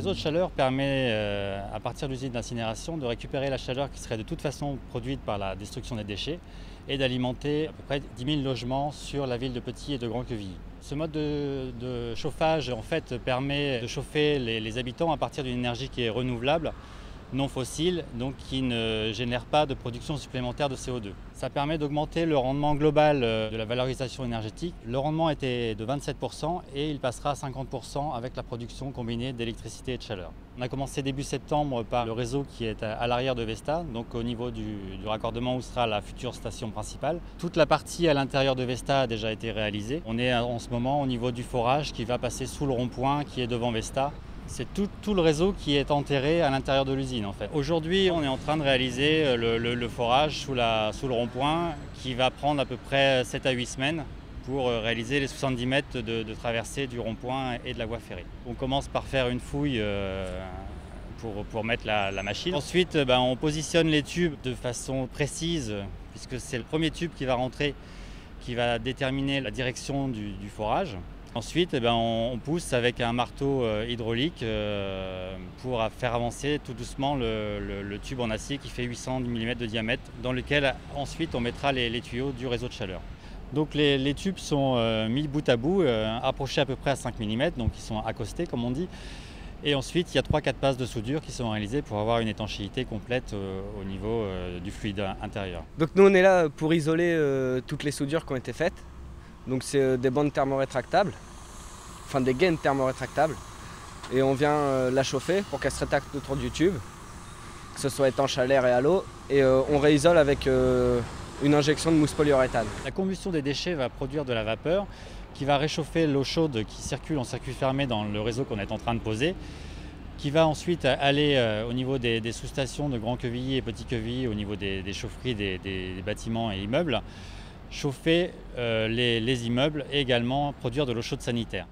réseau de chaleur permet, à partir de l'usine d'incinération, de récupérer la chaleur qui serait de toute façon produite par la destruction des déchets et d'alimenter à peu près 10 000 logements sur la ville de Petit et de Grand-Quevilly. Ce mode de chauffage en fait, permet de chauffer les habitants à partir d'une énergie qui est renouvelable, non fossile, donc qui ne génère pas de production supplémentaire de CO2. Ça permet d'augmenter le rendement global de la valorisation énergétique. Le rendement était de 27% et il passera à 50% avec la production combinée d'électricité et de chaleur. On a commencé début septembre par le réseau qui est à l'arrière de Vesta, donc au niveau du raccordement où sera la future station principale. Toute la partie à l'intérieur de Vesta a déjà été réalisée. On est en ce moment au niveau du forage qui va passer sous le rond-point qui est devant Vesta. C'est tout le réseau qui est enterré à l'intérieur de l'usine en fait. Aujourd'hui, on est en train de réaliser le forage sous le rond-point qui va prendre à peu près 7 à 8 semaines pour réaliser les 70 mètres de traversée du rond-point et de la voie ferrée. On commence par faire une fouille pour mettre la machine. Ensuite, on positionne les tubes de façon précise puisque c'est le premier tube qui va rentrer qui va déterminer la direction du forage. Ensuite, on pousse avec un marteau hydraulique pour faire avancer tout doucement le tube en acier qui fait 800 mm de diamètre, dans lequel ensuite on mettra les tuyaux du réseau de chaleur. Donc les tubes sont mis bout à bout, approchés à peu près à 5 mm, donc ils sont accostés comme on dit. Et ensuite, il y a 3-4 passes de soudure qui sont réalisées pour avoir une étanchéité complète au niveau du fluide intérieur. Donc nous on est là pour isoler toutes les soudures qui ont été faites. Donc c'est des bandes thermorétractables, enfin des gaines thermorétractables. Et on vient la chauffer pour qu'elle se rétracte autour du tube, que ce soit étanche à l'air et à l'eau. Et on réisole avec une injection de mousse polyuréthane. La combustion des déchets va produire de la vapeur qui va réchauffer l'eau chaude qui circule en circuit fermé dans le réseau qu'on est en train de poser, qui va ensuite aller au niveau des sous-stations de Grand-Quevilly et Petit-Quevilly, au niveau des chaufferies des bâtiments et immeubles, chauffer les immeubles et également produire de l'eau chaude sanitaire.